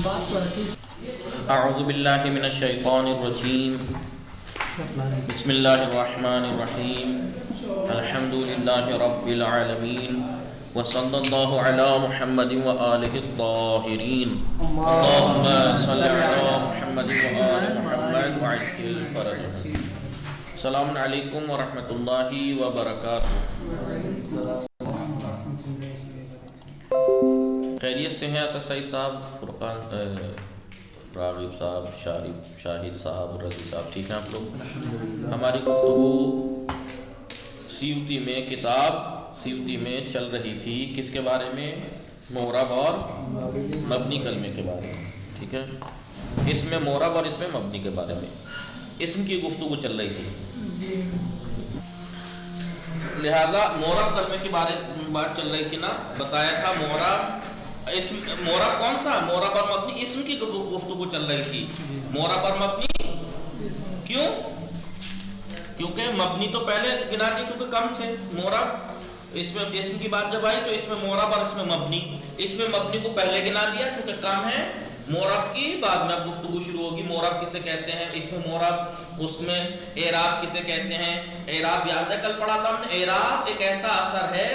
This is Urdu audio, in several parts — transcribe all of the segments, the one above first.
اعوذ باللہ من الشیطان الرجیم بسم اللہ الرحمن الرحیم الحمد للہ رب العالمین وصلی اللہ علی محمد وآلہ الطاہرین اللہم صلی علی محمد وآل محمد وعجل فرجهم. السلام علیکم ورحمۃ اللہ وبرکاتہ. خیریت سے ہیں اسد سعید صاحب، فرقان راغب صاحب، شاہد صاحب، رضی صاحب، ٹھیک ہیں آپ لوگ؟ ہماری گفتگو سیوطی میں کتاب سیوطی میں چل رہی تھی کس کے بارے میں؟ معرب اور مبنی کلمے کے بارے میں، ٹھیک ہے؟ اس میں معرب اور اس میں مبنی کے بارے میں اسم کی گفتگو چل رہی تھی. لہذا معرب کلمے کی بات چل رہی تھی نا، بتایا تھا معرب کون سا؟ معرب اور مبنی اسم کی گفتگو چل رہی تھی. معرب اور مبنی کیوں؟ کیونکہ مبنی تو پہلے گنا دی کیونکہ کم تھے. معرب اس میں اسم کی بات جب آئی تو اس میں معرب اور اس میں مبنی کو پہلے گنا دیا کیونکہ کم ہے. معرب کی بعد میں اب گفتگو شروع ہوگی. معرب کسے کہتے ہیں؟ اس میں معرب، اس میں اعراب کسے کہتے ہیں؟ اعراب یاد ہے کل پڑھا تھا ہم نے. اعراب ایک ایسا اثر ہے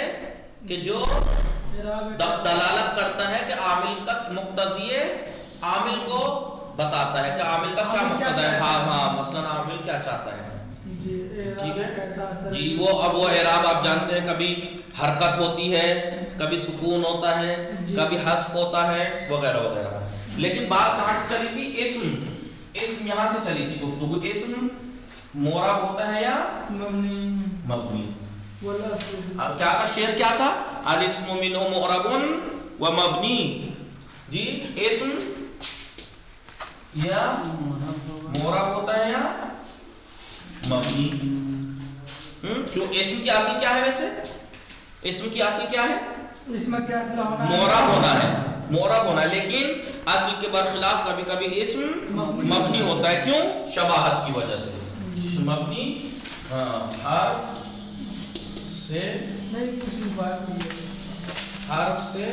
کہ جو دلالت کرتا ہے کہ عامل کا مقتضی عامل کو بتاتا ہے کہ عامل کا کیا مقتضی ہے. ہاں مثلا عامل کیا چاہتا ہے، ٹھیک ہے جی. وہ اعراب آپ جانتے ہیں کبھی حرکت ہوتی ہے، کبھی سکون ہوتا ہے، کبھی حذف ہوتا ہے، وغیرہ وغیرہ. لیکن بات کہاں سے چلی تھی؟ اسم یہاں سے چلی تھی گفتگو. اسم معرب ہوتا ہے یا مبنی؟ کیا کا شعر کیا تھا؟ الاسم منہ معرب و مبنی. جی اسم یا معرب ہوتا ہے یا مبنی؟ کیوں؟ اسم کی اصل کیا ہے ویسے؟ اسم کی اصل کیا ہے؟ معرب ہونا ہے. لیکن اصل کے برخلاف کبھی کبھی اسم مبنی ہوتا ہے. کیوں؟ شباہت کی وجہ سے. مبنی حرف سے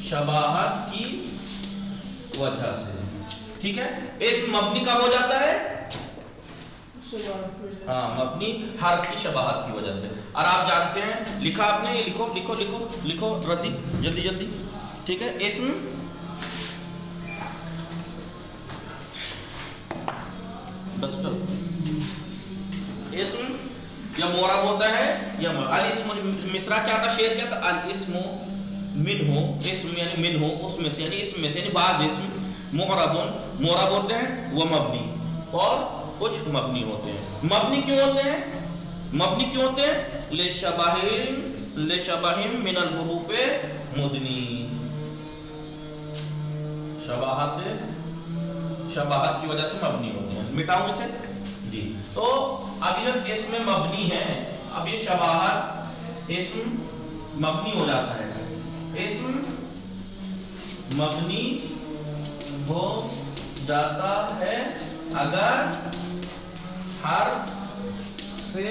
شباہت کی وجہ سے، ٹھیک ہے. اسم مبنی کب ہو جاتا ہے؟ مبنی حرف کی شباہت کی وجہ سے. اور آپ جانتے ہیں، لکھا آپ نے؟ لکھو رضی، جلدی، ٹھیک ہے. اسم یا معرب ہوتا ہے یا الاسم. مصرع کیا تھا؟ شعر کیا تھا؟ الاسم منہ، اسم یعنی منہ اس میں سے، یعنی اسم میں سے، یعنی بعض اسم معرب ہوتے ہیں وہ مبنی، اور کچھ مبنی ہوتے ہیں. مبنی کیوں ہوتے ہیں؟ لشبہ من الحروف مدنی. شباہت کی وجہ سے مبنی ہوتے ہیں. مٹاؤں اسے جی. تو اب یہ اسم مبنی ہے، اب یہ شباہت اسم مبنی ہو جاتا ہے. اسم مبنی ہو جاتا ہے اگر حرف سے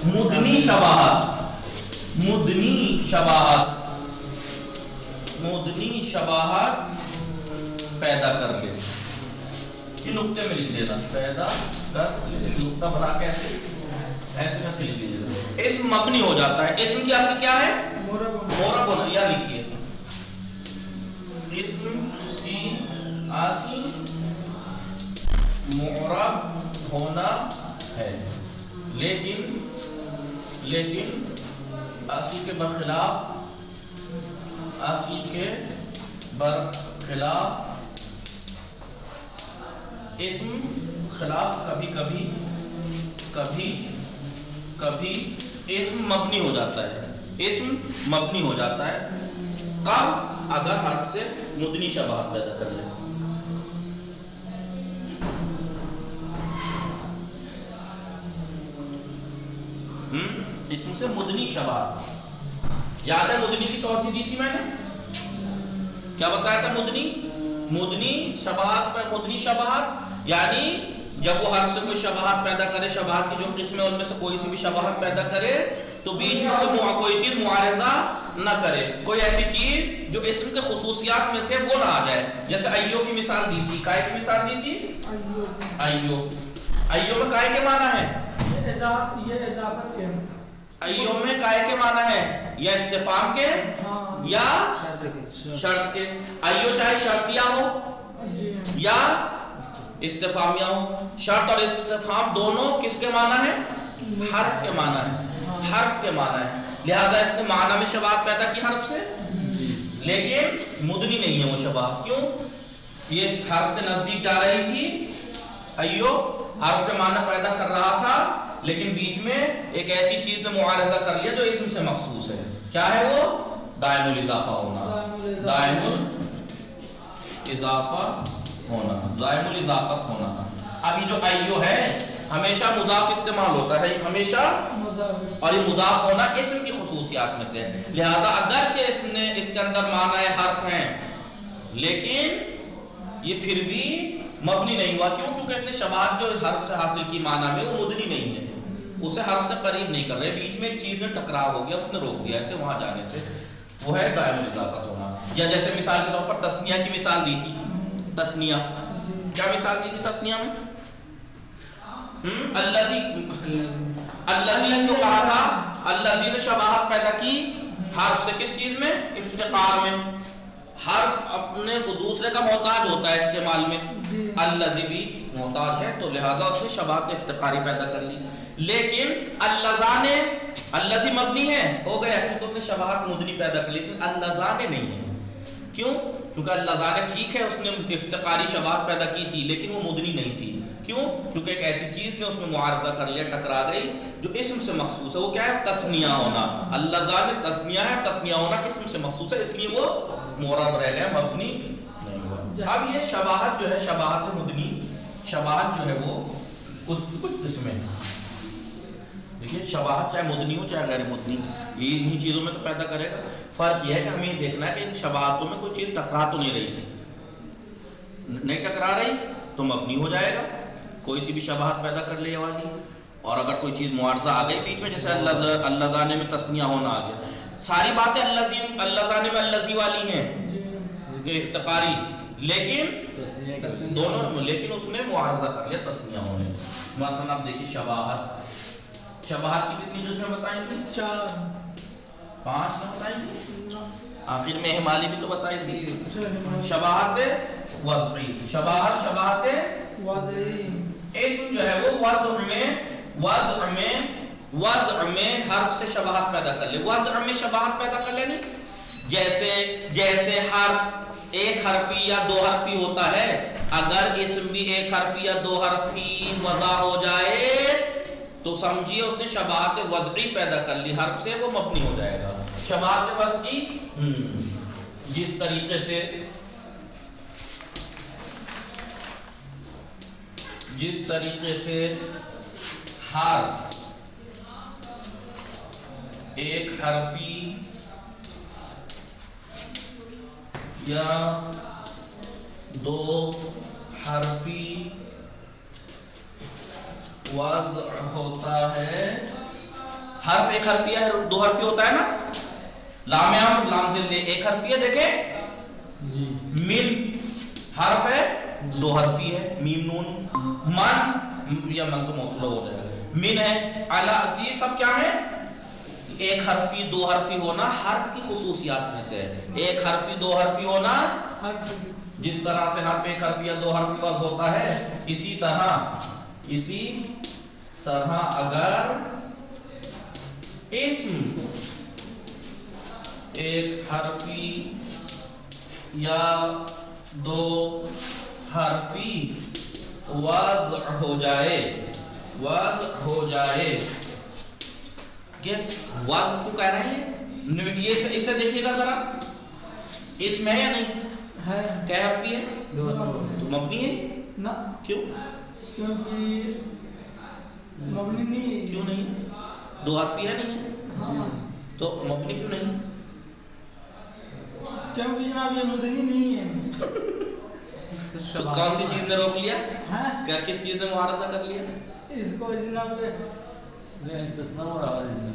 مدنی شباہت پیدا کر لے. یہ نقطے میں لکھ دینا، پیدا کر لے. نقطہ بنا کے ایسے کر کے لکھ دیجیے. اسم مبنی ہو جاتا ہے. اسم کی اصل کیا ہے؟ معرب ہونا. یا لکھیے اسم کی اصل معرب ہونا ہے، لیکن اصل کے برخلاف اسم خلاف کبھی اسم مبنی ہو جاتا ہے. کب؟ اگر حرف سے مدنی شباہت پیدا کر لے. اسم سے مدنی شباہت. یاد ہے مدنی کی توضیح دی تھی میں نے؟ کیا بتایا تھا؟ مدنی شباہت یعنی جب وہ حرف سے کوئی شباہت پیدا کرے، شباہت کی جو قسم ہے ان میں سے کوئی سی بھی شباہت پیدا کرے تو بیچ میں کوئی چیز معارضہ نہ کرے، کوئی ایسی چیز جو اسم کے خصوصیات میں سے وہ نہ آ جائے. جیسے ایو کی مثال دی تھی، کائے کی مثال دی تھی؟ ایو. ایو میں کائے کے معنی ہے؟ یہ اضافت کے. ایو میں کائے کے معنی ہے یا استفہام کے یا شرط کے. ایو چاہے شرطیہ ہو یا استفہامیہ ہو. شرط اور استفہام دونوں کس کے معنی ہے؟ حرف کے معنی ہے. حرف کے معنی ہے، لہذا اس نے معنی میں شباہت پیدا کی حرف سے، لیکن مدنی نہیں ہے وہ شباہت. کیوں؟ یہ حرف کے نزدیک جا رہی تھی، ایو حرف کے معنی پیدا کر رہا تھا، لیکن بیچ میں ایک ایسی چیز نے معارضہ کر لیا جو اسم سے مخصوص ہے. کیا ہے وہ؟ دائم الاضافہ ہونا. دائم الاضافہ ہونا، دائم الاضافت ہونا. اب یہ جو ایو ہے ہمیشہ مضاف استعمال ہوتا ہے، ہمیشہ، اور یہ مضاف ہونا اسم کی خصوصیات میں سے ہے. لہذا اگرچہ اس نے اس کے اندر معنی حرف ہیں، لیکن یہ پھر بھی مبنی نہیں ہوا. کیوں؟ کیونکہ اس نے شباہت جو حرف سے حاصل کی معنی میں وہ مدنی نہیں ہے، اسے حرف سے قریب نہیں کر رہے. بیچ میں ایک چیز نے ٹکراؤ ہو گیا، اس نے روک دیا اسے وہاں جانے سے، وہ ہے دائم الاضافت ہونا. یا جیسے مثال کے طور پر تثنیہ کی مثال دی تھی. تثنیہ کیا مثال دی تھی تثنیہ میں؟ الذی کو کہا تھا، الذی نے شباہت پیدا کی حرف سے. کس چیز میں؟ افتقار میں. حرف اپنے دوسرے کا محتاج ہوتا ہے استعمال میں، الذی بھی محتاج ہے، تو لہذا اس نے شباہت افتقاری پیدا کر لی. لیکن اللذان، الذی مبنی ہے ہو گیا کیونکہ اس نے شباہت مدنی پیدا کر لی، لیکن اللذان نہیں ہے. کیوں؟ کیونکہ اللذان ٹھیک ہے اس نے افتقاری شباہت پیدا کی تھی، لیکن وہ مدنی نہیں تھی. کیوں؟ کیونکہ ایک ایسی چیز نے اس میں معارضہ کر لیا، ٹکرا گئی، جو اسم سے مخصوص ہے. وہ کیا ہے؟ تثنیہ ہونا. اللذان تثنیہ ہے، تثنیہ ہونا اسم سے مخصوص ہے، اس لیے وہ معرب رہ گیا، مبنی نہیں ہوا. اب یہ شباہت جو ہے، شباہت مدنی، شباہت جو ہے وہ کچھ قسمیں ہیں. دیکھیے شباہت چاہے مدنی ہو چاہے غیر مدنی، یہ انہی چیزوں میں تو پیدا کرے گا. فرق یہ ہے کہ ہمیں یہ دیکھنا ہے کہ ان شباہتوں میں کوئی چیز ٹکرا تو نہیں رہی. نہیں ٹکرا رہی تو مبنی ہو جائے گا، کوئی سی بھی شباہت پیدا کر لے والی. اور اگر کوئی چیز معارضہ آ گئی بیچ میں، جیسے اللذان میں تثنیہ ہونا آ گیا، ساری باتیں اللذان میں الذی والی ہیں افتقاری، لیکن دونوں، لیکن اس نے معارضہ کر لیا تثنیہ ہونے. مثلا اب دیکھیے شباہت، شباہت کی کتنی قسمیں بتائیں تھی؟ 4 5 نہ بتائیں تھی، آخر میں اہمالی بھی تو بتائی تھی. شباہت وضعی، شباہت وضعی، اسم جو ہے وہ وضع میں حرف سے شباہت پیدا کر لے. وضع میں شباہت پیدا کر لے نہیں، جیسے حرف ایک حرفی یا 2 حرفی ہوتا ہے، اگر اسم بھی ایک حرفی یا 2 حرفی وضع ہو جائے تو سمجھیے اس نے شباہت وضعی پیدا کر لی حرف سے، وہ مبنی ہو جائے گا. شباہت وضعی جس طریقے سے حرف ایک حرفی یا 2 حرفی وضع ہوتا ہے. حرف ایک حرفی یا 2 حرفی ہوتا ہے نا، لام امر لام سے لے ایک حرفی ہے، دیکھیں جی. من حرف ہے 2 حرفی ہے، میم نون. من یا من تو موصولہ ہو جائے گا، من ہے. اعلیٰ یہ سب کیا ہے؟ ایک حرفی 2 حرفی ہونا حرف کی خصوصیات میں سے ہے. ایک حرفی 2 حرفی ہونا، جس طرح سے حرف ایک حرفی یا 2 حرفی وضع ہوتا ہے، اسی طرح اگر اسم ایک حرفی یا 2 حرفی وضع ہو جائے، کہ وضع کو کہہ رہے ہیں، یہ اسے دیکھیے گا ذرا، اسم ہے یا نہیں ہے؟ کیا حرفی ہے؟ 2 تو مبنی ہے نا. کیوں؟ کیونکہ مبنی نہیں. کیوں نہیں؟ 2 حرفی ہے نہیں ہے تو مبنی کیوں نہیں؟ کیونکہ جناب یہ مدنی نہیں ہے. تو کون سی چیز نے روک لیا؟ کیا کس چیز نے معارضہ کر لیا؟ اس کو جناب استثناء اور آواز نہیں.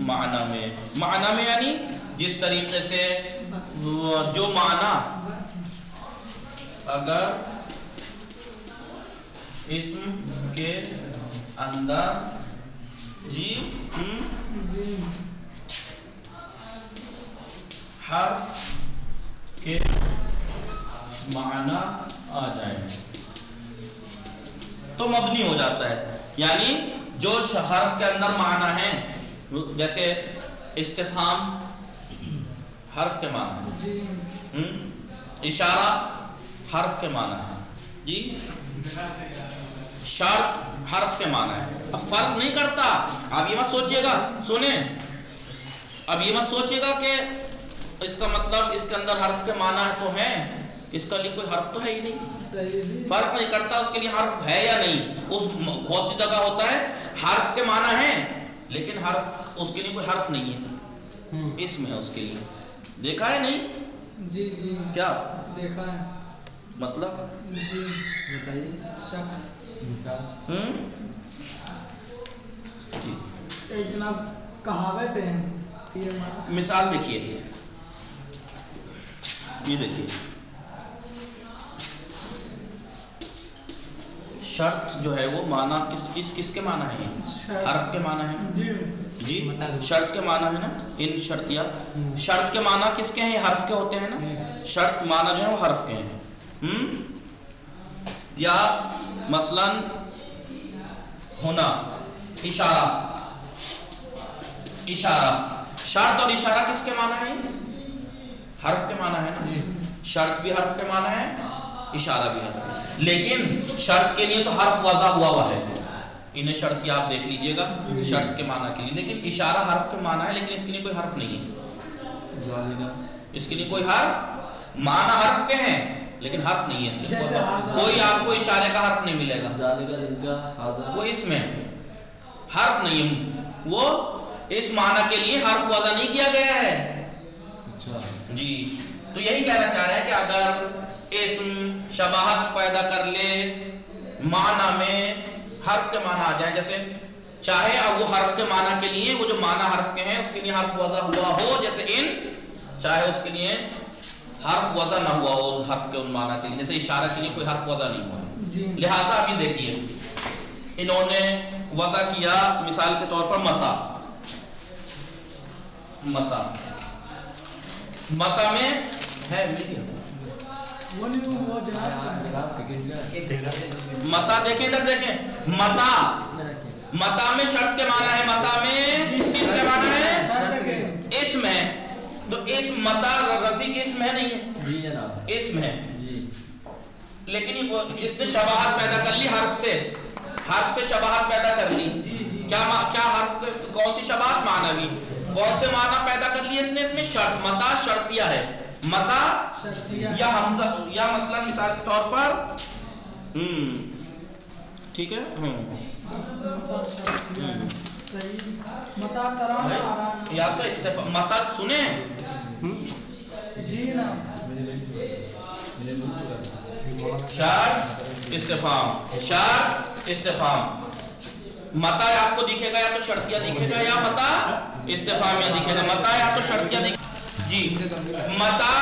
معنی میں یعنی جس طریقے سے جو معنی اگر اسم کے اندر حرف کے معنی آ جائے تو مبنی ہو جاتا ہے. یعنی جو حرف کے اندر معنی ہے، جیسے استفہام حرف کے معنی ہے، اشارہ حرف کے معنی ہے، جی شرط حرف کے معنی ہے. اب فرق نہیں کرتا. آپ یہ مت سوچئے گا، سنیں، اب یہ مت سوچئے گا کہ اس کا مطلب اس کے اندر حرف کے معنی تو ہے، اس کا لیے کوئی حرف تو ہے ہی نہیں. فرق نہیں کرتا اس کے لیے حرف ہے یا نہیں. اس بہت سی جگہ ہوتا ہے حرف کے معنی ہے لیکن حرف اس کے لیے کوئی حرف نہیں ہے، اسم ہے اس کے لیے. دیکھا ہے نہیں؟ جی جی کیا دیکھا ہے. مطلب جی بتائیے مثال. جناب کہاوت ہے. مثال دیکھیے، یہ دیکھیے شرط جو ہے وہ معنی کس کے معنی ہے؟ حرف کے معنی ہے نا جی، شرط کے معنی ہے نا. ان شرطیہ شرط کے معنی کس کے ہیں؟ حرف کے ہوتے ہیں نا. شرط معنی جو ہے وہ حرف کے ہیں. یا مثلا ہونا اشارہ، شرط اور اشارہ کس کے معنی ہے؟ حرف کے معنی ہے نا. شرط بھی حرف کے معنی ہے، اشارہ بھی حرف. لیکن شرط کے لیے تو حرف وضع ہوا ہے، انہیں شرطی آپ دیکھ لیجئے گا شرط کے معنی کے لیے. لیکن اشارہ حرف کے معنی ہے لیکن اس کے لیے کوئی حرف نہیں ہے. اس کے لیے کوئی حرف، معنی حرف کے ہیں لیکن حرف نہیں ہے اس کے لیے. کوئی آپ کو اشارے کا حرف نہیں ملے گا، وہ اس میں حرف نہیں ہے. وہ اس معنی کے لیے حرف وضع نہیں کیا گیا ہے. جی تو یہی کہنا چاہ رہے ہیں کہ اگر اسم شباہت پیدا کر لے معنی میں، حرف کے معنی آ جائے، جیسے چاہے اب وہ حرف کے معنی کے لیے وہ جو معنی حرف کے ہیں اس کے لیے حرف وضع ہوا ہو، جیسے ان، چاہے اس کے لیے حرف وضع نہ ہوا ہو حرف کے ان معنی کے لیے، جیسے اشارہ کے لیے کوئی حرف وضع نہیں ہوا ہے. لہٰذا اب یہ دیکھیے انہوں نے وضع کیا مثال کے طور پر متا میں ہے متا. دیکھیں ادھر دیکھیں، متا میں شرط کے معنی ہے، متا میں کس کے معنی ہے؟ اسم ہے. تو اسم متا رضی کی اسم ہے نہیں ہے؟ جی جناب اسم ہے. جی لیکن اس نے شباہت پیدا کر لی، حرف سے شباہت پیدا کر لی. کیا حرف، کون سی شباہت؟ معنوی. کون سے معنی پیدا کر لیے اس نے شرط. متا شرطیہ ہے، متا یا حمزہ، یا مثلا مثال کے طور پر ٹھیک ہے یا تو استفہام متا سنیں جی نا شرط استفہام. متا آپ کو دکھے گا یا تو شرطیہ دکھے گا یا متا استفہامیہ دکھے گا. متا یا تو شرطیہ دکھے گا. جی متا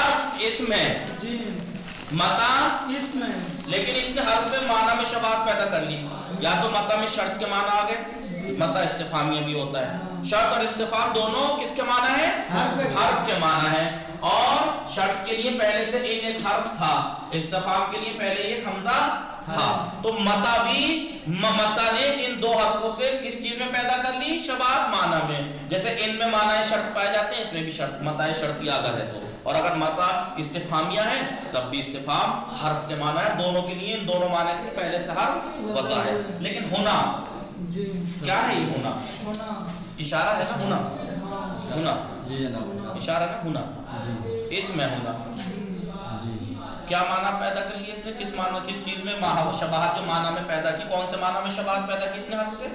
اسم ہے، متا اسم ہے لیکن اس نے حرف سے معنی میں شباہت پیدا کر لی. یا تو متا میں شرط کے معنی آ گئے، متا استفہامیہ بھی ہوتا ہے. شرط اور استفہام دونوں کس کے معنی ہے؟ حرف کے معنی ہے. اور شرط کے لیے پہلے سے ایک حرف تھا، استفہام کے لیے پہلے ایک حمزہ تھا. تو متا بھی، متا نے ان دو حرفوں سے کس چیز میں پیدا کر لی؟ شباہت معنی میں. جیسے ان میں معنی شرط پائے جاتے ہیں، اس میں بھی شرط متا شرطی اگر ہے تو. اور اگر متا استفہامیہ ہے تب بھی استفہام حرف کے معنی ہے. دونوں کے لیے، ان دونوں معنی کے لیے پہلے سے حرف وضع ہے. لیکن ہونا کیا ہے؟ یہ ہونا اشارہ ہے نا. ہونا جی جناب اشارہ ہے نا. ہونا جی اس میں ہونا جی کیا معنی پیدا کر لیا اس نے؟ کس معنی، کس چیز میں شباہت جو معنی میں پیدا کی؟ کون سے معنی میں شباہت پیدا کی اس نے حرف سے؟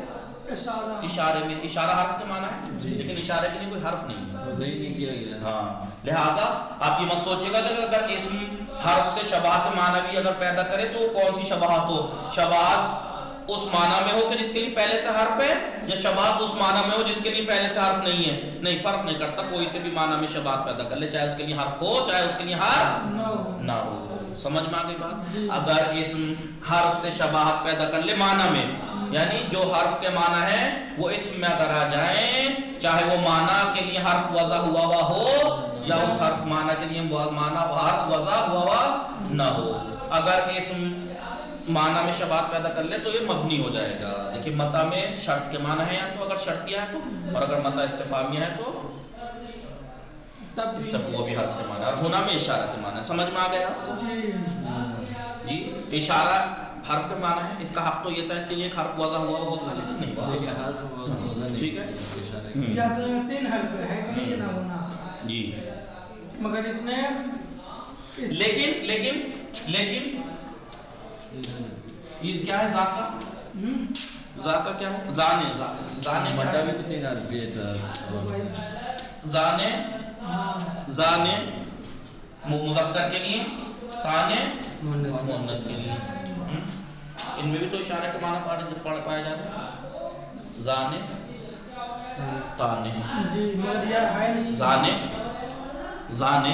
اشارے میں. اشارہ حرف کے معنی ہے لیکن اشارے کے لیے کوئی حرف نہیں ہے، صحیح نہیں کیا گیا. ہاں. لہذا آپ یہ مت سوچیے گا کہ اگر اسم حرف سے شباہت معنوی اگر پیدا کرے تو کون سی شباہت ہو؟ شباہت اس معنی میں ہو کہ جس کے لیے پہلے سے حرف ہے، یا شباہت اس معنی میں ہو جس کے لیے پہلے سے حرف نہیں ہے؟ نہیں، فرق نہیں کرتا، کوئی سے بھی معنی میں شباہت پیدا کر لے، چاہے اس کے لیے حرف ہو چاہے اس کے لیے حرف نہ ہو۔ سمجھ میں آ گئی بات؟ اگر اسم حرف سے شباہت پیدا کر لے معنی میں، یعنی جو حرف کے معنی ہے وہ اسم میں اگر آ جائیں، چاہے وہ معنی کے لیے حرف وضع ہوا ہوا ہو یا اس حرف معنی کے لیے معنی حرف وضع ہوا ہوا نہ ہو، اگر اسم معنی میں شباہت پیدا کر لے تو یہ مبنی ہو جائے گا۔ دیکھیں متى میں شرط کے معنی ہے، یا تو اگر شرطیہ ہے تو، اور اگر متى استفہامیہ ہے تو وہ بھی حرف کے معنی، اور ہونا میں اشارہ کے معنی۔ سمجھ میں آ گیا آپ کو؟ جی اشارہ حرف کے معنی ہے، اس کا حق تو یہ تھا اس کے لیے ایک حرف وضع ہوا ہوگا، لیکن نہیں ہوا۔ ٹھیک ہے، جیسے 3 حرف ہے کہ نہیں جناب ہونا جی، مگر اس نے لیکن یہ کیا ہے؟ ذاکا، ذاکا کیا ہے؟ زانے مٹا بھی تو 3 حرفی ہے، زانے مذکر کے لیے، تانے مؤنث کے لیے، ان میں بھی تو اشارہ کے معنی پایا جاتا ہے، زانے تانے، جی مگر یہ ہے نہیں، زانے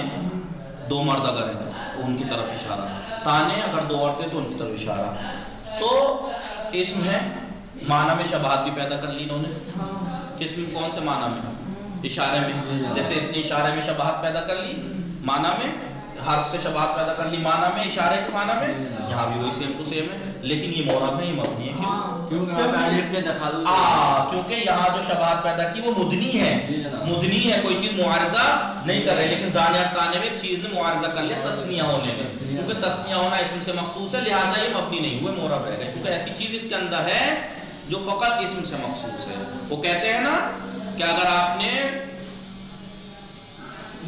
2 مرد اگر ہیں تو ان کی طرف اشارہ، تانے اگر 2 عورتیں تو ان کی طرف اشارہ۔ تو اسم ہے، معنی میں شباہت بھی پیدا کر لی انہوں نے، کس میں؟ کون سے معنی میں؟ اشارے میں، جیسے اس نے اشارے میں شباہت پیدا کر لی، معنی میں حرف سے شباہت پیدا کر لی معنی میں، اشارے کے معنی میں، یہاں بھی وہی سیم ٹو سیم ہے، لیکن یہ معرب ہے، یہ مبنی ہے۔ کیونکہ یہاں جو شباہت پیدا کی وہ مدنی ہے، کوئی چیز معارضہ نہیں کر رہے، لیکن زانے اور تانے میں ایک چیز نے معارضہ کر لیا تثنیہ ہونے میں، کیونکہ تثنیہ ہونا اسم سے مخصوص ہے، لہٰذا یہ مبنی نہیں ہوئے، معرب رہ گئے، کیونکہ ایسی چیز اس کے اندر ہے جو فقط اسم سے مخصوص ہے۔ وہ کہتے ہیں نا کہ اگر آپ نے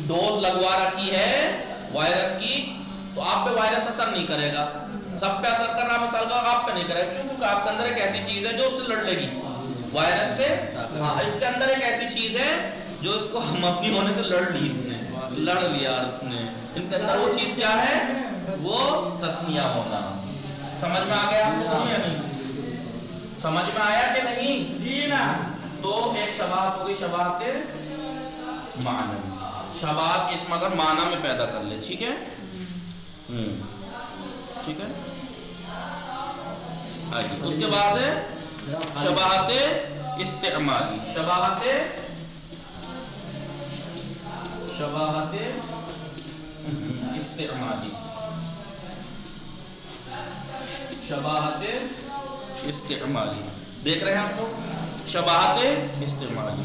ڈوز لگوا رکھی ہے وائرس کی تو آپ پہ وائرس اثر نہیں کرے گا، سب پہ اثر کر رہا مثال کا، آپ پہ نہیں کرے گا، کیونکہ آپ کے اندر ایک ایسی چیز ہے جو اس سے لڑ لے گی وائرس سے۔ ہاں، اس کے اندر ایک ایسی چیز ہے جو اس کو مبنی ہونے سے لڑ لیا اس نے، ان کے اندر وہ چیز کیا ہے؟ وہ تثنیہ ہونا۔ سمجھ میں آ گیا آپ کو یا نہیں؟ سمجھ میں آیا کہ نہیں؟ جی نا۔ تو ایک شباہت ہو گئی، شباہت معنی، شباہت اسم اگر معنی میں پیدا کر لے، ٹھیک ہے، ٹھیک ہے۔ اس کے بعد ہے شباہت استعمالی، شباہت استعمالی، شباہت استعمالی، دیکھ رہے ہیں آپ لوگ؟ شباہت استعمالی،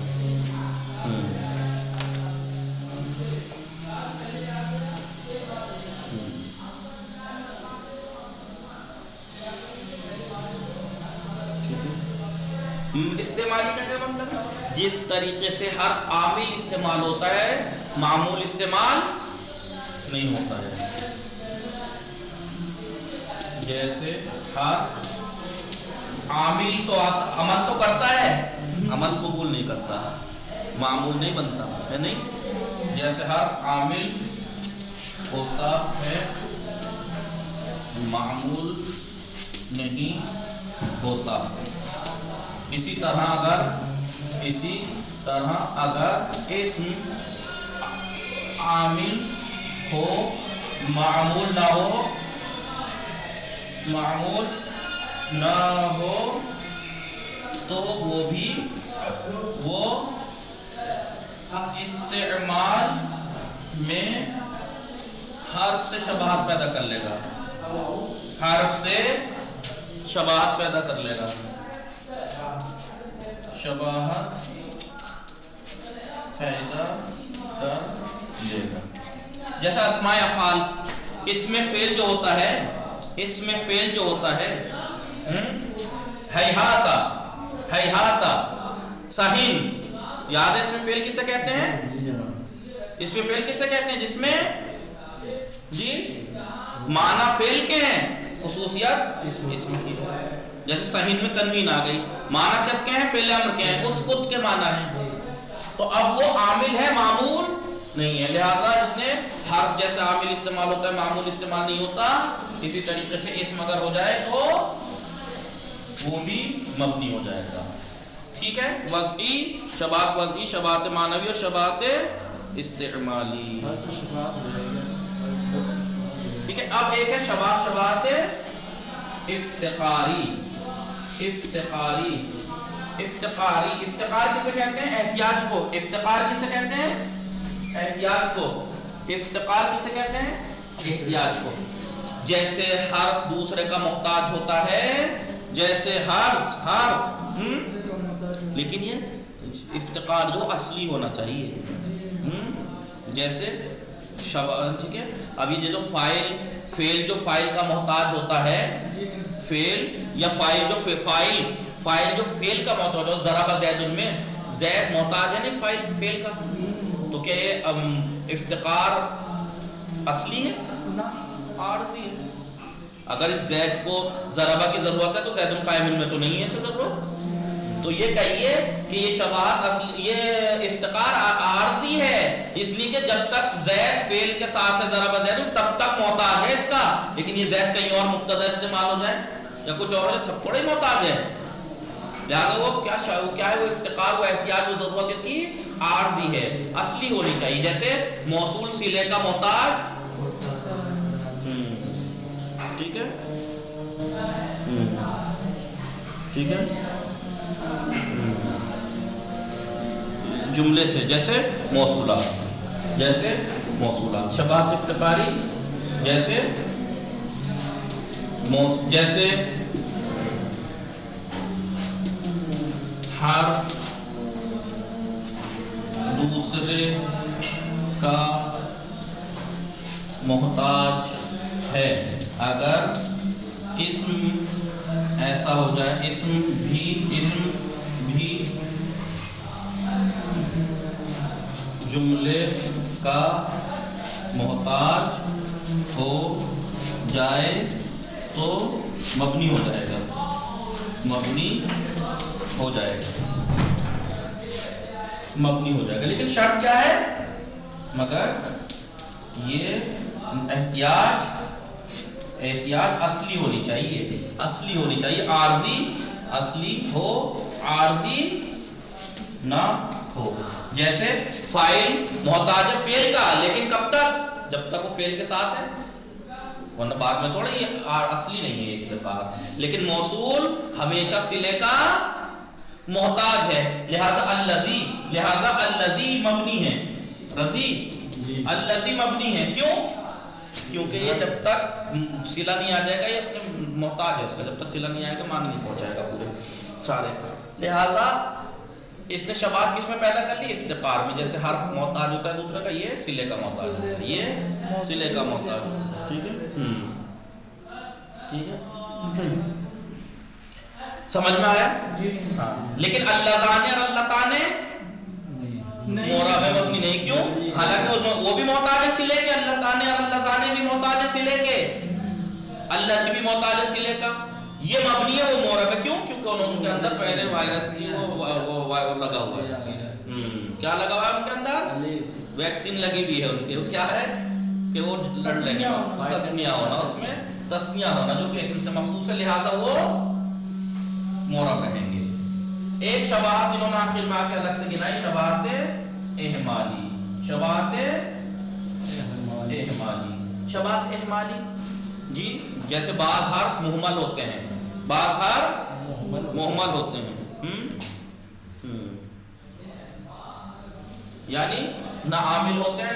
استعمالی کا کیا مطلب ہے؟ جس طریقے سے ہر عامل استعمال ہوتا ہے معمول استعمال نہیں ہوتا ہے، جیسے ہر عامل تو عمل تو کرتا ہے، عمل قبول نہیں کرتا، معمول نہیں بنتا ہے، نہیں، جیسے ہر عامل ہوتا ہے معمول نہیں ہوتا، اسی طرح اگر اسم عامل ہو معمول نہ ہو تو وہ استعمال میں حرف سے شباہت پیدا کر لے گا، حرف سے شباہت پیدا کر لے گا، شباہت پیدا کر لے گا۔ جیسا اسماء افعال، اس میں فعل جو ہوتا ہے ہیہاتا سہین، یاد ہے اس میں فعل کسے کہتے ہیں؟ اس میں فعل کسے کہتے ہیں جس میں جی معنی فعل کے ہیں، خصوصیت اسم کی، جیسے سہین میں تنوین آ گئی، معنی کس کے ہیں؟ فعل امر کے ہیں، اس خود کے معنی ہیں، تو اب وہ عامل ہے معمول نہیں ہے، لہذا اس نے حرف جیسے عامل استعمال ہوتا ہے معمول استعمال نہیں ہوتا، اسی طریقے سے اسم اگر ہو جائے تو وہ بھی مبنی ہو جائے گا. ٹھیک ہے. وضعی شباہت وضعی، شباہت معنوی اور شباہت استعمالی. ٹھیک ہے. اب ایک ہے شباہت افتقاری. افتقار کسے کہتے ہیں؟ احتیاج کو. افتقار کسے کہتے ہیں؟ احتیاج کو. افتقار کسے کہتے ہیں؟ احتیاج کو. جیسے حرف دوسرے کا محتاج ہوتا ہے، جیسے حرف لیکن یہ افتقار جو اصلی ہونا چاہیے. جیسے ٹھیک ہے. اب یہ جو فعل جو فاعل کا محتاج ہوتا ہے، فعل یا فاعل جو فعل جو فعل کا محتاج ہو. ضرب زید میں زید محتاج ہے نہیں فعل کا، تو کیا یہ افتقار اصلی ہے؟ عارضی ہے. اگر اس زید کو ضربہ کی ضرورت ہے تو زید قائم میں تو نہیں ہے اسے ضرورت. تو یہ کہیے کہ یہ شباہت اصلی، یہ افتقار عارضی ہے، اس لیے کہ جب تک زید فعل کے ساتھ ہے ضرب زید تب تک محتاج ہے اس کا. لیکن یہ زید کہیں اور مبتدا استعمال ہو جائے یا کچھ اور ہو جائے تب تھوڑی محتاج ہے. لہٰذا وہ کیا ہے؟ وہ افتقار، وہ احتیاج، وہ ضرورت اس کی عارضی ہے، اصلی ہونی چاہیے. جیسے موصول صلے کا محتاج. ٹھیک ہے. ٹھیک ہے. جملے سے جیسے موصولات، شباہت افتقاری جیسے حرف دوسرے کا محتاج ہے. اگر اسم ایسا ہو جائے، اسم بھی جملے کا محتاج ہو جائے تو مبنی ہو جائے گا. لیکن شرط کیا ہے؟ مگر یہ احتیاج اصلی ہونی چاہیے. عارضی نہ ہو. جیسے فاعل محتاج ہے فعل کا، لیکن کب تک؟ جب تک وہ فعل کے ساتھ ہے، ورنہ بعد میں تھوڑا یہ اصلی نہیں ہے افتقار. لیکن موصول ہمیشہ صلے کا محتاج ہے. لہذا الذی مبنی ہے. الذی مبنی ہے. کیونکہ یہ جب تک صلہ نہیں آ جائے گا، یہ اپنے محتاج ہے اس کا. جب تک صلہ نہیں آئے گا معنی نہیں پہنچائے گا پورے سارے. لہذا اس نے شباہت کس میں پیدا کر لی؟ افتقار میں. جیسے حرف محتاج ہوتا ہے دوسرے کا، یہ صلے کا محتاج ہوتا ہے. ٹھیک ہے. سمجھ میں آیا؟ ہاں. لیکن اللذان اور اللتان مورا میں مبنی نہیں. کیوں؟ حالانکہ وہ بھی محتاج ہے صلے کے. اللتان اور اللذان بھی محتاج ہے صلے کے. اللذی بھی محتاج ہے صلے کا. یہ مبنی ہے، وہ مورا میں. کیوں؟ کیونکہ ان کے اندر پہلے وائرس کی وہ لگا ہوا ہے. کیا لگا ہوا ہے ان کے اندر؟ ویکسین لگی ہوئی ہے ان کے. وہ کیا ہے کہ وہ لڑ لیں گے. تسنیہ ہونا، اس میں تسنیہ ہونا جو کہ اسم سے مخصوص ہے، لہٰذا وہ مورب رہیں گے. ایک شباہت جنہوں نے آخر میں آ کے الگ سے گنائی، شباہت احمالی. جی جیسے بعض حرف مہمل ہوتے ہیں، یعنی نہ عامل ہوتے ہیں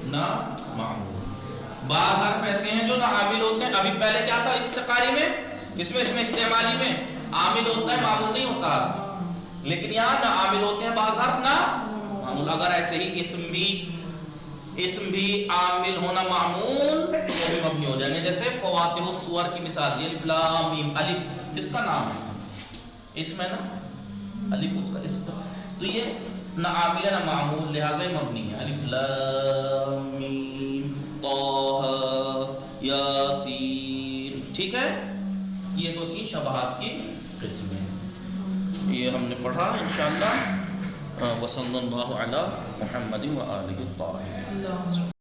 نہ معمول. بعض حرف ایسے ہیں جو نہ عامل ہوتے ہیں. ابھی پہلے کیا تھا افتقاری میں؟ اس میں استعمالی میں عامل ہوتا ہے معمول نہیں ہوتا. لیکن یہاں نہ عامل ہوتے ہیں بعض حرف نہ معمول. اگر ایسے ہی اسم بھی عامل ہونا معمول وہ بھی مبنی ہو جائیں گے. جیسے فواتح الصور کی مثال دی. الف لام میم. الف کس کا نام ہے؟ اسم ہے نا. الف اس کا اسم. تو یہ نہ عامل ہے نہ معمول، لہٰذا مبنی ہے. الف لام میم طہ یاسین. ٹھیک ہے. یہ تو تھی شباہت کی قسمیں. یہ ہم نے پڑھا انشاءاللہ. وصلی اللہ علی محمد و آلہ الطاہرین.